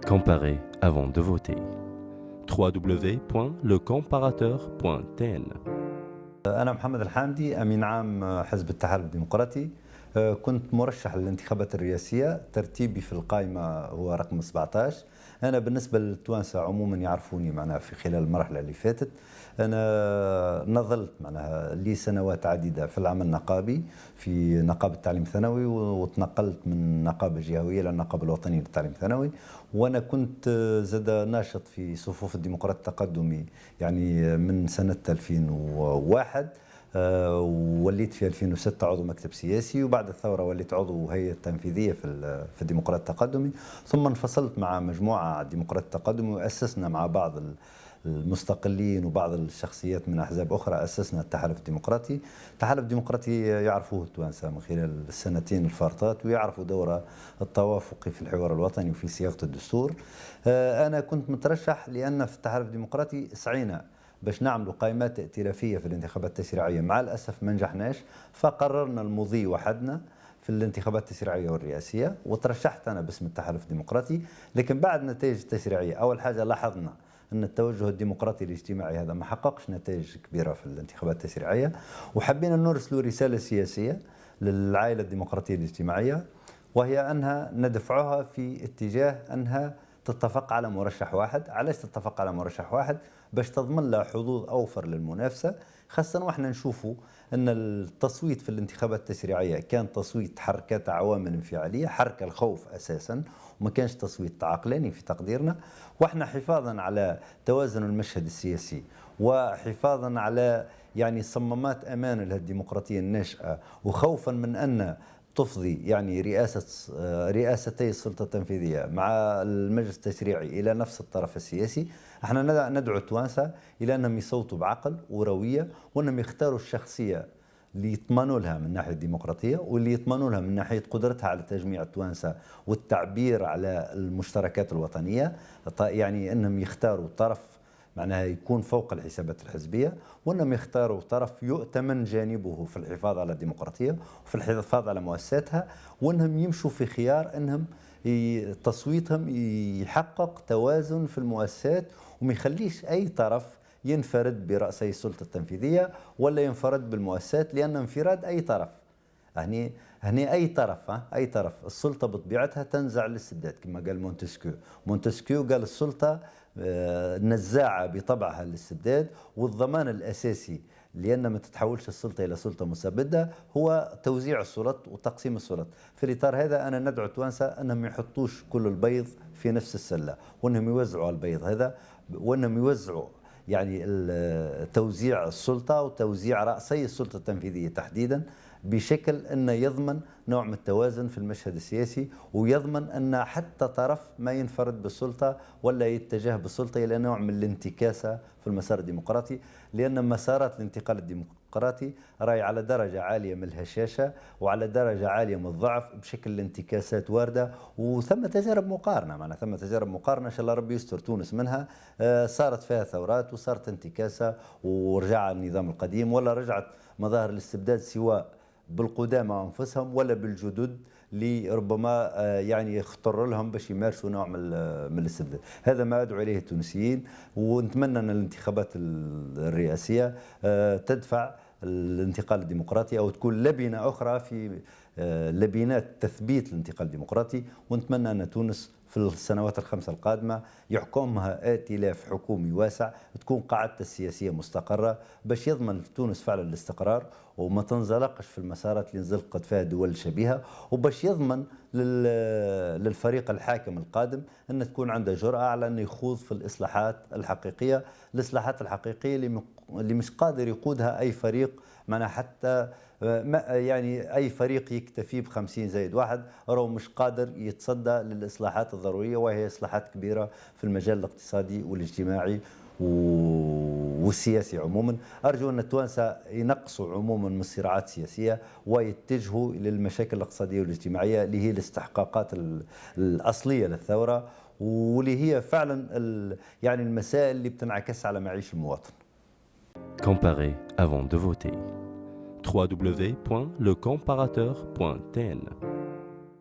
Comparer avant de voter. www.lecomparateur.tn. أنا محمد الحامدي أمين عام حزب التحالف الديمقراطي. كنت مرشح للانتخابات الرئاسية، ترتيبي في القائمة هو رقم 17. أنا بالنسبة للتوانسة عموما يعرفوني معناها في خلال المرحلة اللي فاتت. أنا نظلت معناها لي سنوات عديدة في العمل النقابي في نقابة التعليم الثانوي، وتنقلت من نقابة جهوية إلى النقابة الوطنية للتعليم الثانوي. وأنا كنت زاد ناشط في صفوف الديمقراط التقدمي يعني من سنة 2001. وليت في 2006 عضو مكتب سياسي، وبعد الثورة وليت عضو هيئة تنفيذية في الديمقراط التقدمي، ثم انفصلت مع مجموعة الديمقراط التقدمي وأسسنا مع بعض المستقلين وبعض الشخصيات من أحزاب أخرى أسسنا التحالف الديمقراطي. التحالف الديمقراطي يعرفوه التوانسة من خلال السنتين الفارطات، ويعرفوا دوره التوافقي في الحوار الوطني وفي صياغة الدستور. أنا كنت مترشح لأن في التحالف الديمقراطي سعينا باش نعملوا قائمات ائتلافيه في الانتخابات التشريعيه، مع الاسف ما نجحناش، فقررنا المضي وحدنا في الانتخابات التشريعيه والرئاسيه، وترشحت انا باسم التحالف الديمقراطي. لكن بعد النتائج التشريعيه اول حاجه لاحظنا ان التوجه الديمقراطي الاجتماعي هذا ما حققش نتائج كبيره في الانتخابات التشريعيه، وحبينا نرسلوا رساله سياسيه للعائله الديمقراطيه الاجتماعيه، وهي انها ندفعها في اتجاه انها تتفق على مرشح واحد. علاش تتفق على مرشح واحد؟ باش تضمن لها حظوظ اوفر للمنافسه، خاصه واحنا نشوفوا ان التصويت في الانتخابات التشريعيه كان تصويت حركات عوامل انفعاليه، حركه الخوف اساسا، وما كانش تصويت عقلاني في تقديرنا. واحنا حفاظا على توازن المشهد السياسي، وحفاظا على يعني صمامات امان للديمقراطيه الناشئه، وخوفا من ان تفضي يعني رئاستي السلطة التنفيذية مع المجلس التشريعي إلى نفس الطرف السياسي، احنا ندعو التوانسة إلى أنهم يصوتوا بعقل وروية، وأنهم يختاروا الشخصية اللي يطمنوا لها من ناحية الديمقراطية، واللي يطمنوا لها من ناحية قدرتها على تجميع التوانسة والتعبير على المشتركات الوطنية. يعني أنهم يختاروا طرف معناها يكون فوق الحسابات الحزبية، وأنهم يختاروا طرف يؤتمن جانبه في الحفاظ على الديمقراطية وفي الحفاظ على مؤسساتها، وأنهم يمشوا في خيار أنهم تصويتهم يحقق توازن في المؤسسات، وما يخليش أي طرف ينفرد برأسي السلطة التنفيذية ولا ينفرد بالمؤسسات، لأن انفراد أي طرف هني أي طرف السلطة بطبيعتها تنزع للاستبداد، كما قال مونتسكيو قال السلطة نزاعة بطبعها للاستبداد، والضمان الأساسي لأن ما تتحولش السلطة إلى سلطة مستبدة هو توزيع السلط وتقسيم السلط. في الإطار هذا أنا ندعو التوانسة أنهم يحطوش كل البيض في نفس السلة، وأنهم يوزعوا البيض هذا، وأنهم يوزعوا يعني توزيع السلطة وتوزيع رأسي السلطة التنفيذية تحديدا بشكل أنه يضمن نوع من التوازن في المشهد السياسي، ويضمن أن حتى طرف ما ينفرد بالسلطة ولا يتجه بالسلطة إلى نوع من الانتكاسة في المسار الديمقراطي، لأن مسارات الانتقال الديمقراطي راي على درجة عالية من الهشاشة وعلى درجة عالية من الضعف، بشكل الانتكاسات واردة. وثم تجارب مقارنة، ثم تجارب مقارنة إن شاء الله ربي يستر تونس منها، صارت فيها ثورات وصارت انتكاسة ورجع النظام القديم، ولا رجعت مظاهر الاستبداد سواء بالقدامى انفسهم ولا بالجدد اللي ربما يعني يخطر لهم باش يمارسوا نوع من الاستبداد. هذا ما ادعو اليه التونسيين، ونتمنى ان الانتخابات الرئاسيه تدفع الانتقال الديمقراطي، او تكون لبنه اخرى في لبنات تثبيت الانتقال الديمقراطي. ونتمنى ان تونس في السنوات الخمسة القادمة يحكمها ائتلاف حكومي واسع، تكون قاعدته السياسية مستقرة باش يضمن تونس فعلا الاستقرار، وما تنزلقش في المسارات اللي انزلقت فيها دول شبيهة، وباش يضمن للفريق الحاكم القادم أن تكون عنده جرأة على أن يخوض في الإصلاحات الحقيقية، اللي مش قادر يقودها أي فريق، حتى يعني أي فريق يكتفي ب50+1 راهو مش قادر يتصدى للإصلاحات الضرورية، وهي إصلاحات كبيرة في المجال الاقتصادي والاجتماعي والسياسي عموما. أرجو أن التوانسة ينقصوا عموما من الصراعات السياسية ويتجهوا إلى المشاكل الاقتصادية والاجتماعية اللي هي الاستحقاقات الأصلية للثورة، واللي هي فعلا يعني المسائل اللي بتنعكس على معيش المواطن. Comparer avant de voter. www.lecomparateur.tn